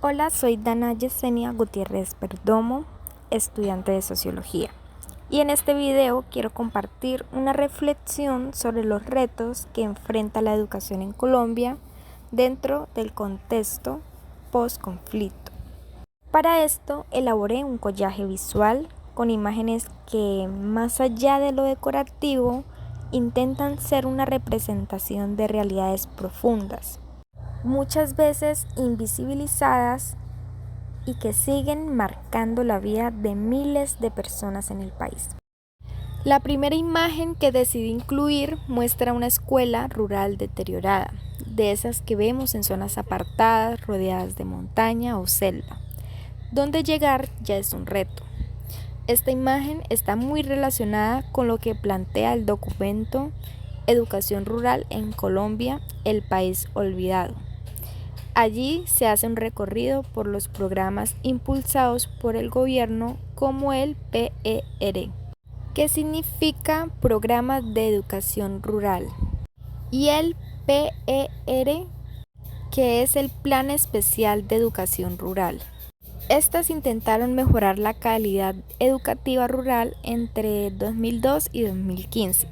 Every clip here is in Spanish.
Hola, soy Dana Yesenia Gutiérrez Perdomo, estudiante de Sociología. Y en este video quiero compartir una reflexión sobre los retos que enfrenta la educación en Colombia dentro del contexto post-conflicto. Para esto elaboré un collaje visual con imágenes que, más allá de lo decorativo, intentan ser una representación de realidades profundas, muchas veces invisibilizadas y que siguen marcando la vida de miles de personas en el país. La primera imagen que decidí incluir muestra una escuela rural deteriorada, de esas que vemos en zonas apartadas, rodeadas de montaña o selva, donde llegar ya es un reto. Esta imagen está muy relacionada con lo que plantea el documento Educación Rural en Colombia, el país olvidado. Allí se hace un recorrido por los programas impulsados por el gobierno como el PER, que significa Programas de Educación Rural, y el PER, que es el Plan Especial de Educación Rural. Estas intentaron mejorar la calidad educativa rural entre 2002 y 2015.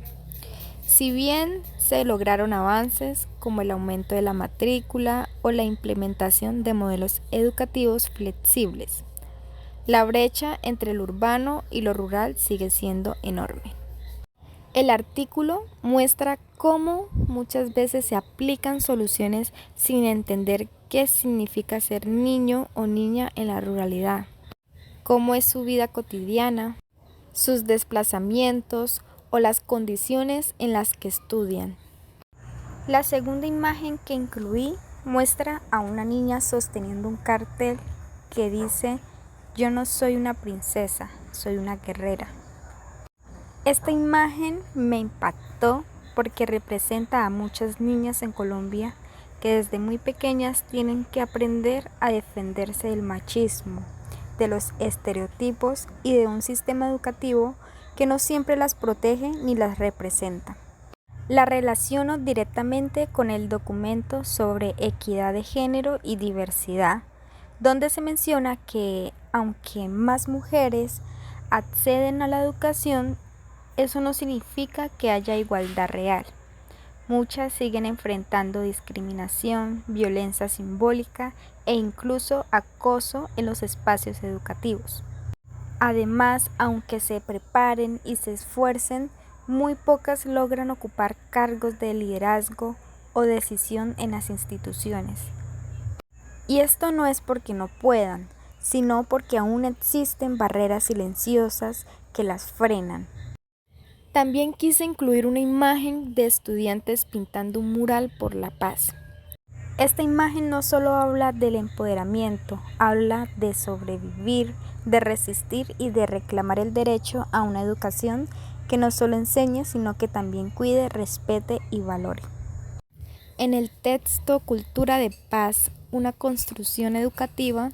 Si bien se lograron avances como el aumento de la matrícula o la implementación de modelos educativos flexibles, la brecha entre lo urbano y lo rural sigue siendo enorme. El artículo muestra cómo muchas veces se aplican soluciones sin entender qué significa ser niño o niña en la ruralidad, cómo es su vida cotidiana, sus desplazamientos o las condiciones en las que estudian. La segunda imagen que incluí muestra a una niña sosteniendo un cartel que dice: "Yo no soy una princesa, soy una guerrera". Esta imagen me impactó porque representa a muchas niñas en Colombia que desde muy pequeñas tienen que aprender a defenderse del machismo, de los estereotipos y de un sistema educativo que no siempre las protege ni las representa. La relaciono directamente con el documento sobre equidad de género y diversidad, donde se menciona que aunque más mujeres acceden a la educación, eso no significa que haya igualdad real. Muchas siguen enfrentando discriminación, violencia simbólica e incluso acoso en los espacios educativos. Además, aunque se preparen y se esfuercen, muy pocas logran ocupar cargos de liderazgo o decisión en las instituciones. Y esto no es porque no puedan, sino porque aún existen barreras silenciosas que las frenan. También quise incluir una imagen de estudiantes pintando un mural por la paz. Esta imagen no solo habla del empoderamiento, habla de sobrevivir, de resistir y de reclamar el derecho a una educación que no solo enseñe, sino que también cuide, respete y valore. En el texto Cultura de Paz, una construcción educativa,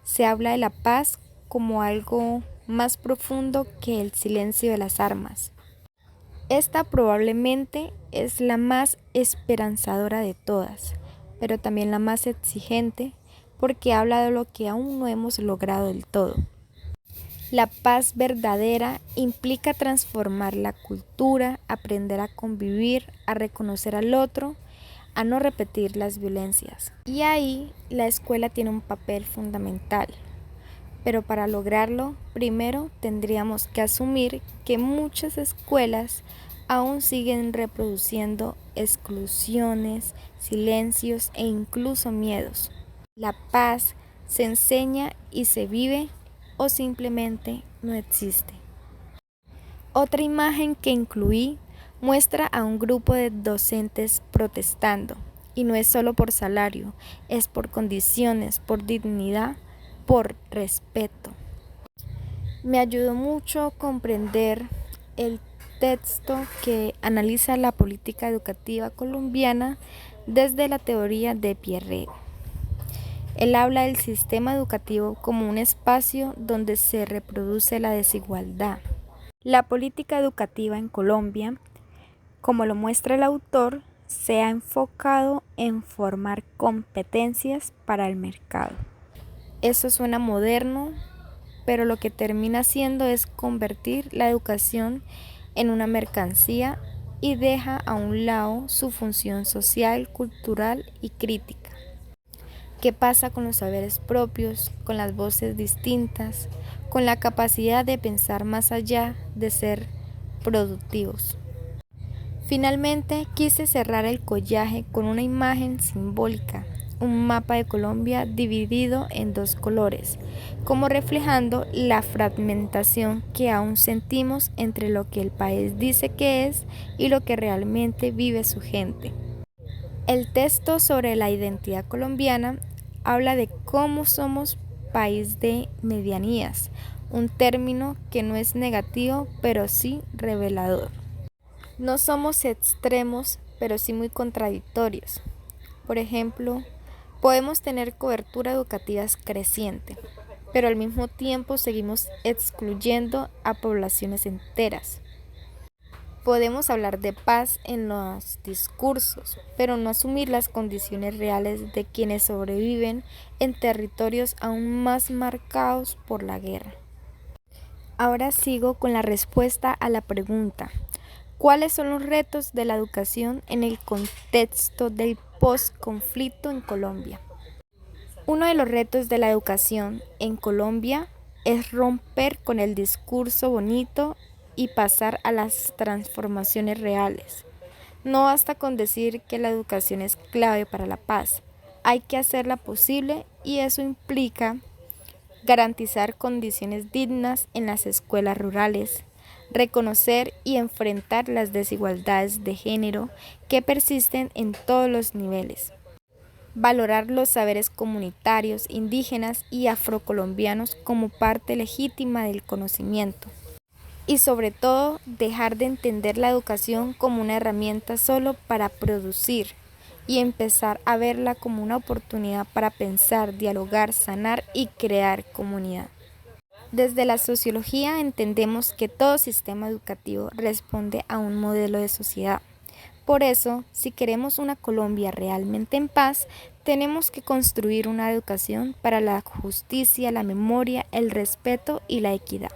se habla de la paz como algo más profundo que el silencio de las armas. Esta probablemente es la más esperanzadora de todas, pero también la más exigente porque habla de lo que aún no hemos logrado del todo. La paz verdadera implica transformar la cultura, aprender a convivir, a reconocer al otro, a no repetir las violencias. Y ahí la escuela tiene un papel fundamental. Pero para lograrlo, primero tendríamos que asumir que muchas escuelas aún siguen reproduciendo exclusiones, silencios e incluso miedos. La paz se enseña y se vive o simplemente no existe. Otra imagen que incluí muestra a un grupo de docentes protestando, y no es solo por salario, es por condiciones, por dignidad, por respeto. Me ayudó mucho a comprender el texto que analiza la política educativa colombiana desde la teoría de Pierre. Él habla del sistema educativo como un espacio donde se reproduce la desigualdad. La política educativa en Colombia, como lo muestra el autor, se ha enfocado en formar competencias para el mercado. Eso suena moderno, pero lo que termina haciendo es convertir la educación en una mercancía y deja a un lado su función social, cultural y crítica. ¿Qué pasa con los saberes propios, con las voces distintas, con la capacidad de pensar más allá de ser productivos? Finalmente, quise cerrar el collaje con una imagen simbólica, un mapa de Colombia dividido en dos colores, como reflejando la fragmentación que aún sentimos entre lo que el país dice que es y lo que realmente vive su gente. El texto sobre la identidad colombiana habla de cómo somos país de medianías, un término que no es negativo, pero sí revelador. No somos extremos, pero sí muy contradictorios. Por ejemplo, podemos tener cobertura educativa creciente, pero al mismo tiempo seguimos excluyendo a poblaciones enteras. Podemos hablar de paz en los discursos, pero no asumir las condiciones reales de quienes sobreviven en territorios aún más marcados por la guerra. Ahora sigo con la respuesta a la pregunta: ¿cuáles son los retos de la educación en el contexto del posconflicto en Colombia? Uno de los retos de la educación en Colombia es romper con el discurso bonito y pasar a las transformaciones reales. No basta con decir que la educación es clave para la paz, hay que hacerla posible y eso implica garantizar condiciones dignas en las escuelas rurales, reconocer y enfrentar las desigualdades de género que persisten en todos los niveles, valorar los saberes comunitarios, indígenas y afrocolombianos como parte legítima del conocimiento. Y sobre todo, dejar de entender la educación como una herramienta solo para producir y empezar a verla como una oportunidad para pensar, dialogar, sanar y crear comunidad. Desde la sociología entendemos que todo sistema educativo responde a un modelo de sociedad. Por eso, si queremos una Colombia realmente en paz, tenemos que construir una educación para la justicia, la memoria, el respeto y la equidad.